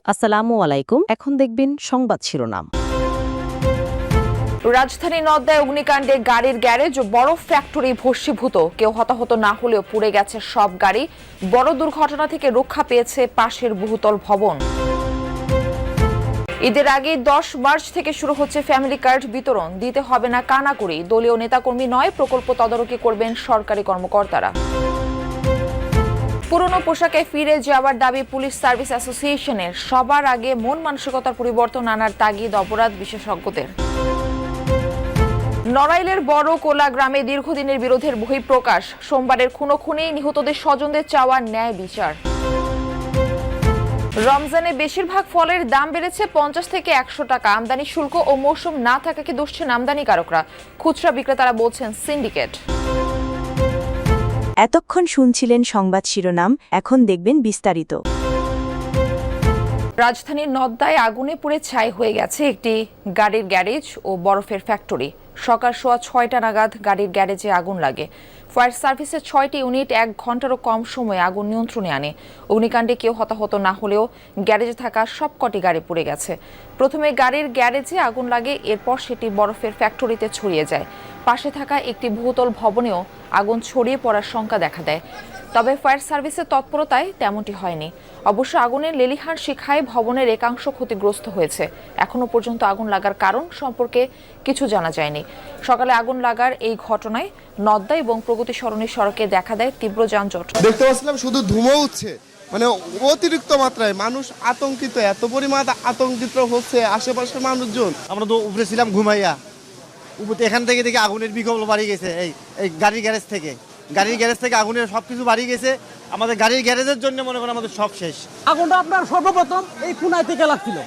আসসালামু আলাইকুম। এখন দেখবেন সংবাদ শিরোনাম। রাজধানী নওদায় অগ্নিকাণ্ডে গাড়ির গ্যারেজ ও বড় ফ্যাক্টরি ভস্মীভূত, কেউ হতাহত না হলেও পুড়ে গেছে সব গাড়ি। বড় দুর্ঘটনা থেকে রক্ষা পেয়েছে পাশের বহুতল ভবন। ঈদের আগে 10 মার্চ থেকে শুরু হচ্ছে ফ্যামিলি কার্ড বিতরণ, দিতে হবে না কানাকড়ি। দলীয় নেতাকর্মী নয়, প্রকল্প তদারকি করবেন সরকারি কর্মকর্তারা। পুরনো পোশাকে ফিরে যাওয়ার দাবি পুলিশ সার্ভিস অ্যাসোসিয়েশনের। সবার আগে মন মানসিকতার পরিবর্তন আনার তাগিদ অপরাধ বিশেষজ্ঞদের। নড়াইলের বড় কোলা গ্রামে দীর্ঘদিনের বিরোধের বহিঃপ্রকাশ। সোমবারের খুনোখুনি, নিহতদের স্বজনদের চাওয়া ন্যায় বিচার। রমজানে বেশিরভাগ ফলের দাম বেড়েছে 50 থেকে 100 টাকা। আমদানি শুল্ক ও মৌসুম না থাকাকে দুষছেন আমদানিকারকরা। খুচরা বিক্রেতারা বলছেন সিন্ডিকেট। এতক্ষণ শুনছিলেন সংবাদ শিরোনাম, এখন দেখবেন বিস্তারিত। রাজধানীর নওদায় আগুনে পুড়ে ছাই হয়ে গেছে একটি গাড়ির গ্যারেজ ও বরফের ফ্যাক্টরি। সকাল 6:15 নাগাদ গাড়ির গ্যারেজে আগুন লাগে। ফায়ার সার্ভিসের 6টি ইউনিট 1 ঘন্টারও কম সময়ে আগুন নিয়ন্ত্রণে আনে। অগ্নিকাণ্ডে কেউ হতাহত না হলেও গ্যারেজে থাকা সবকটি গাড়ি পুড়ে গেছে। প্রথমে গাড়ির গ্যারেজে আগুন লাগে, এরপর সেটি বরফের ফ্যাক্টরিতে ছড়িয়ে যায়। পাশে থাকা একটি বহুতল ভবনেও আগুন ছড়িয়ে পড়ার শঙ্কা দেখা দেয়। তবে ফায়ার সার্ভিসের তৎপরতায় তেমনটি হয়নি। অবশ্য আগুনের লেলিহান শিখায় ভবনের একাংশ ক্ষতিগ্রস্ত হয়েছে। এখনো পর্যন্ত আগুন লাগার কারণ সম্পর্কে কিছু জানা যায়নি। সকালে আগুন লাগার এই ঘটনায় নওদা এবং প্রগতি সরণি সড়কে দেখা দেয় তীব্র যানজট। দেখতে পাচ্ছিলাম শুধু ধুমো উঠছে, মানে অতিরিক্ত মাত্রায় মানুষ আতঙ্কিত, এত পরিমাণ আতঙ্কিত হচ্ছে আশেপাশের মানুষজন। আমরা তো উপরে ছিলাম ঘুমাইয়া, উপরে এখান থেকে দেখে আগুনের বিকল্প বাড়ি গেছে। এই গাড়ির গ্যারেজ থেকে আগুনের সবকিছু বাড়ি গেছে। আমাদের গাড়ির গ্যারেজের জন্য মনে করেন আমাদের সব শেষ। আগুনটা আপনার সর্বপ্রথম এই কোনায় থেকে লাগছিল,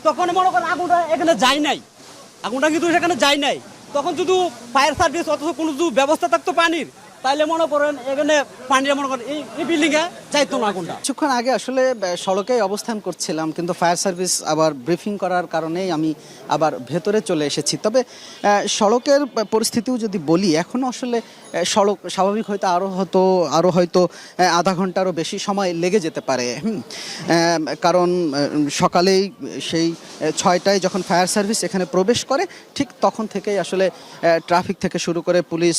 তখন মনে করেন আগুনটা এখানে যায় নাই, আগুনটা কিন্তু সেখানে যায় নাই। তখন যদি ফায়ার সার্ভিস অথচ কোনো যদি ব্যবস্থা থাকতো পানির, তাইলে মনে করেন এখানে পানিটা মনে করেন এই বিল্ডিংয়ে যাইতো না আগুনটা। কিছুক্ষণ আগে আসলে সড়কে অবস্থান করছিলাম, কিন্তু ফায়ার সার্ভিস আবার ব্রিফিং করার কারণেই আমি আবার ভেতরে চলে এসেছি। তবে সড়কের পরিস্থিতিও যদি বলি, এখনও আসলে সড়ক স্বাভাবিক আরও হয়তো আধা ঘন্টারও বেশি সময় লেগে যেতে পারে। কারণ সকালেই সেই 6টায় যখন ফায়ার সার্ভিস এখানে প্রবেশ করে, ঠিক তখন থেকেই আসলে ট্রাফিক থেকে শুরু করে পুলিশ,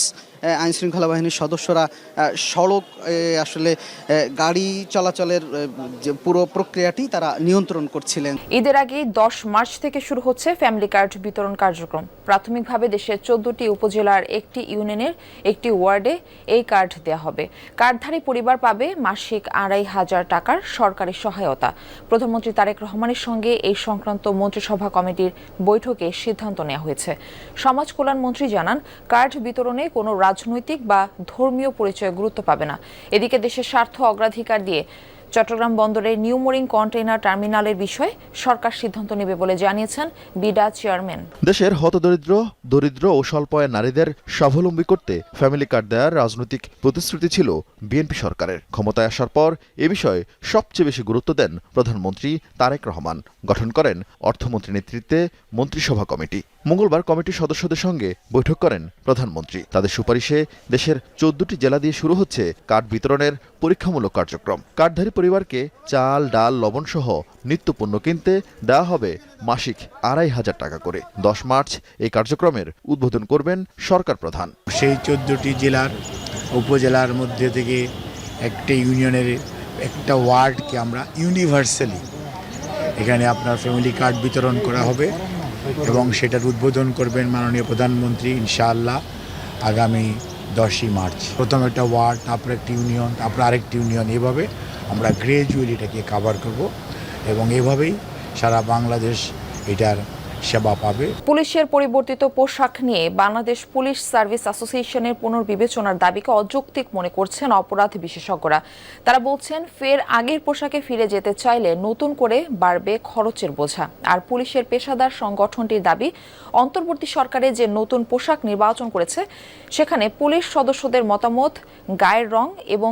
আইনশৃঙ্খলা বাহিনীর সদস্যরা সড়ক আসলে গাড়ি চলাচলের যে পুরো প্রক্রিয়াটি তারা নিয়ন্ত্রণ করছিলেন। ঈদের আগে 10 মার্চ থেকে শুরু হচ্ছে ফ্যামিলি কার্ড বিতরণ কার্যক্রম। প্রাথমিকভাবে দেশের 14টি উপজেলার একটি ইউনিয়নের একটি ওয়ার্ডে এই কার্ড দেওয়া হবে। কার্ডধারী পরিবার পাবে মাসিক 2,500 টাকার সরকারি সহায়তা। প্রধানমন্ত্রী তারেক রহমানের সঙ্গে এই সংক্রান্ত মন্ত্রিসভা কমিটির বৈঠকে সিদ্ধান্ত নেওয়া হয়েছে। সমাজ কল্যাণ মন্ত্রী জানান, কার্ড বিতরণে কোনো রাজনৈতিক বা ধর্মীয় পরিচয় গুরুত্ব পাবে না। এদিকে দেশের স্বার্থ অগ্রাধিকার দিয়ে চট্টগ্রাম বন্দরের নিউ মোরিং কন্টেইনার টার্মিনালের বিষয়ে সরকার সিদ্ধান্ত নেবে বলে জানিয়েছেন বিডা চেয়ারম্যান। দেশের হতদরিদ্র, দরিদ্র ও স্বল্প আয়ের নারীদের স্বাবলম্বী করতে ফ্যামিলি কার্ড দেওয়ার রাজনৈতিক প্রতিশ্রুতি ছিল বিএনপি সরকারের। ক্ষমতায় আসার পর এ বিষয়ে সবচেয়ে বেশি গুরুত্ব দেন প্রধানমন্ত্রী তারেক রহমান। গঠন করেন অর্থমন্ত্রী নেতৃত্বে মন্ত্রিসভা কমিটি। মঙ্গলবার কমিটির সদস্যদের সঙ্গে বৈঠক করেন প্রধানমন্ত্রী। তাদের সুপারিশে দেশের 14টি জেলা দিয়ে শুরু হচ্ছে কার্ড বিতরণের পরীক্ষামূলক কার্যক্রম। কার্ডধারী পরিবারকে চাল, ডাল, লবণ সহ নিত্যপণ্য কিনতে দেওয়া হবে মাসিক 2,500 টাকা করে। 10 মার্চ এই কার্যক্রমের উদ্বোধন করবেন সরকার প্রধান। সেই 14টি জেলার উপজেলার মধ্যে থেকে একটা ইউনিয়নের একটা ওয়ার্ডকে আমরা ইউনিভার্সালি এখানে আপনার ফ্যামিলি কার্ড বিতরণ করা হবে এবং সেটার উদ্বোধন করবেন মাননীয় প্রধানমন্ত্রী ইনশাআল্লাহ আগামী 10ই মার্চ। প্রথম একটা ওয়ার্ড, তারপর একটি ইউনিয়ন, তারপর আরেকটি ইউনিয়ন, এভাবে আমরা গ্রাজুয়ালি এটাকে কভার করব এবং এভাবেই সারা বাংলাদেশ এটার সেবা পাবে। পুলিশের পরিবর্তিত পোশাক নিয়ে বাংলাদেশ পুলিশ সার্ভিস অ্যাসোসিয়েশনের পুনর্বিবেচনার দাবিকে অযৌক্তিক মনে করছেন অপরাধ বিশেষজ্ঞরা। তারা বলছেন, ফের আগের পোশাকে ফিরে যেতে চাইলে নতুন করে বাড়বে খরচের বোঝা। আর পুলিশের পেশাদার সংগঠনটির দাবি, অন্তর্বর্তী সরকারে যে নতুন পোশাক নির্বাচন করেছে সেখানে পুলিশ সদস্যদের মতামত, গায়ের রং এবং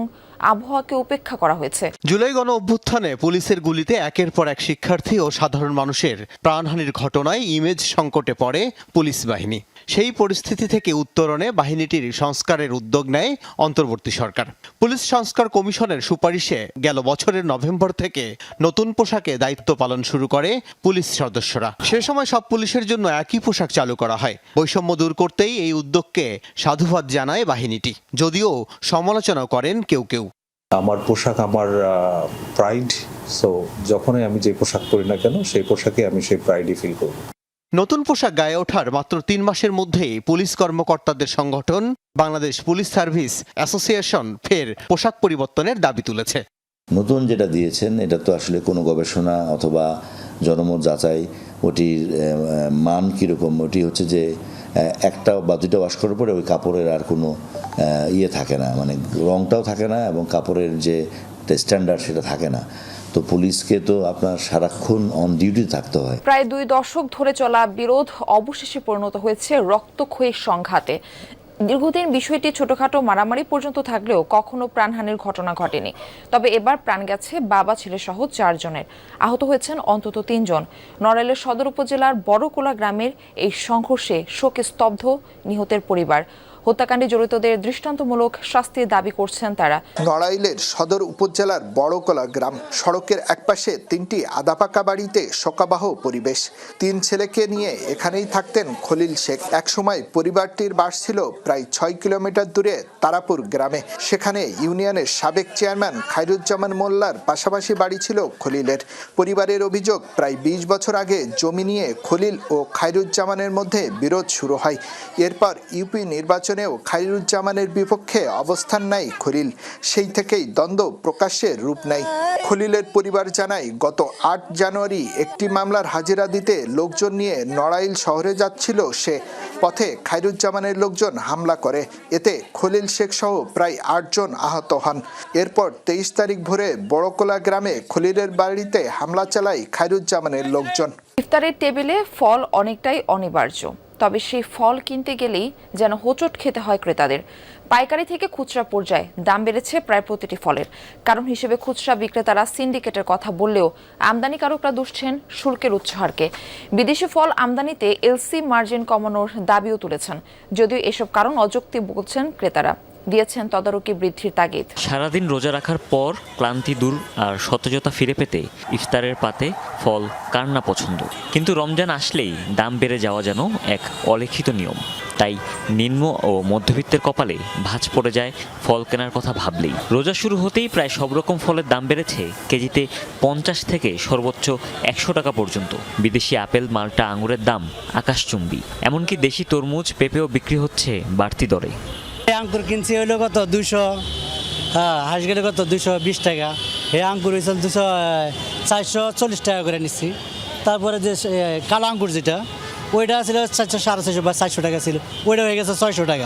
আবহাওয়াকে উপেক্ষা করা হয়েছে। জুলাই গণ অভ্যুত্থানে পুলিশের গুলিতে একের পর এক শিক্ষার্থী ও সাধারণ মানুষের প্রাণহানির ঘটনায় ইমেজ সংকটে পড়ে পুলিশ বাহিনী। সেই পরিস্থিতি থেকে উত্তরণে বাহিনীটির সংস্কারের উদ্যোগ নেয় অন্তর্বর্তী সরকার। পুলিশ সংস্কার কমিশনের সুপারিশে গেল বছরের নভেম্বর থেকে নতুন পোশাকে দায়িত্ব পালন শুরু করে পুলিশ সদস্যরা। সে সময় সব পুলিশের জন্য একই পোশাক চালু করা হয়। বৈষম্য দূর করতেই এই উদ্যোগকে সাধুবাদ জানায় বাহিনীটি, যদিও সমালোচনা করেন কেউ কেউ। আমার পোশাক আমার প্রাইড, সো যখনই আমি যে পোশাক পরি না কেন সেই পোশাকে আমি সেই প্রাইডই ফিল করব। নতুন পোশাক গায়ে ওঠার মাত্র 3 মাসের মধ্যেই পুলিশ কর্মকর্তাদের সংগঠন বাংলাদেশ পুলিশ সার্ভিস অ্যাসোসিয়েশন ফের পোশাক পরিবর্তনের দাবি তুলেছে। নতুন যেটা দিয়েছেন এটা তো আসলে কোনো গবেষণা অথবা জনমত যাচাই ওটির মান কীরকম, ওটি হচ্ছে যে একটা বা দুটো ওয়াশ করার পরে ওই কাপড়ের আর কোনো থাকে না, মানে রংটাও থাকে না এবং কাপড়ের যে স্ট্যান্ডার্ড সেটা থাকে না। তো পুলিশকে তো আপনার সারাক্ষণ অন ডিউটি থাকতে হয়। প্রায় 2 দশক ধরে চলা বিরোধ অবশেষে পরিণত হয়েছে রক্তক্ষয়ী সংঘাতে। দীর্ঘদিন বিষয়টি ছোটখাটো মারামারি পর্যন্ত থাকলেও কখনো প্রাণহানির ঘটনা ঘটেনি। তবে এবার প্রাণ গেছে বাবা ছেলে সহ 4 জনের, আহত হয়েছেন অন্তত 3 জন। নড়াইলের সদর উপজেলার বড়কোলা গ্রামের এই সংঘর্ষে শোকে স্তব্ধ নিহতের পরিবার। হত্যাকাণ্ডে জড়িতদের দৃষ্টান্তমূলক শাস্তির দাবি করছেন তারা। নড়াইলের সদর উপজেলার বড়কোলা গ্রাম সড়কের একপাশে 3টি আদাপাকা বাড়িতে শোকাবহ পরিবেশ। 3 ছেলেকে নিয়ে এখানেই থাকতেন খলিল শেখ। একসময় পরিবারটির বাস ছিল প্রায় 6 কিলোমিটার দূরে তারাপুর গ্রামে। সেখানে ইউনিয়নের সাবেক চেয়ারম্যান খায়রুজ্জামান মোল্লার পাশাপাশি বাড়ি ছিল খলিলের। পরিবারের অভিযোগ, প্রায় 20 বছর আগে জমি নিয়ে খলিল ও খায়রুজ্জামানের মধ্যে বিরোধ শুরু হয়। এরপর ইউপি নির্বাচনেও খায়রুজ্জামানের বিপক্ষে অবস্থান নেয় খলিল। সেই থেকেই দ্বন্দ্ব প্রকাশ্যে রূপ নেয়। খলিলের পরিবার জানায়, গত 8 জানুয়ারি একটি মামলার হাজিরা দিতে লোকজন নিয়ে নড়াইল শহরে যাচ্ছিল সে। পথে খায়রুজ্জামানের লোকজন হামলা করে। এতে খলিল শেখ সহ প্রায় 8 জন আহত হন। এরপর 23 তারিখ ভোরে বড়কোলা গ্রামে খলিলের বাড়িতে হামলা চালায় খায়রুজ্জামানের লোকজন। ইফতারের টেবিলে ফল অনেকটাই অনিবার্য, তবে সেই ফল কিনতে গেলেই যেন হোঁচট খেতে হয় ক্রেতাদের। পাইকারি থেকে খুচরা পর্যায়ে দাম বেড়েছে প্রায় প্রতিটি ফলের। কারণ হিসেবে খুচরা বিক্রেতারা সিন্ডিকেটের কথা বললেও আমদানিকারকরা দুষছেন শুল্কের উচ্চহারকে। বিদেশি ফল আমদানিতে এলসি মার্জিন কমানোর দাবিও তুলেছেন, যদিও এসব কারণ অযৌক্তিক বলছেন ক্রেতারা। দিয়েছেন তদারকি বৃদ্ধির তাগিদ। সারাদিন রোজা রাখার পর ক্লান্তি দূর আর সতেজতা ফিরে পেতে ইফতারের পাতে ফল কার না পছন্দ, কিন্তু রমজান আসলেই দাম বেড়ে যাওয়া যেন এক অলিখিত নিয়ম। তাই নিম্ন ও মধ্যবিত্তের কপালে ভাঁজ পড়ে যায় ফল কেনার কথা ভাবলেই। রোজা শুরু হতেই প্রায় সব রকম ফলের দাম বেড়েছে কেজিতে 50 থেকে সর্বোচ্চ 100 টাকা পর্যন্ত। বিদেশি আপেল, মাল্টা, আঙুরের দাম আকাশচুম্বী। এমনকি দেশি তরমুজ, পেঁপেও বিক্রি হচ্ছে বাড়তি দরে। আঙ্কুর কিনছি হইলো কত 200, হাঁস গেলে কত 220 টাকা। হে আঙ্কুর হয়েছিল 440 টাকা করে নিচ্ছি। তারপরে যে কালো আঙ্কুর যেটা ওইটা ছিল 450 বা 400 টাকা ছিল, ওইটা হয়ে গেছে 600 টাকা।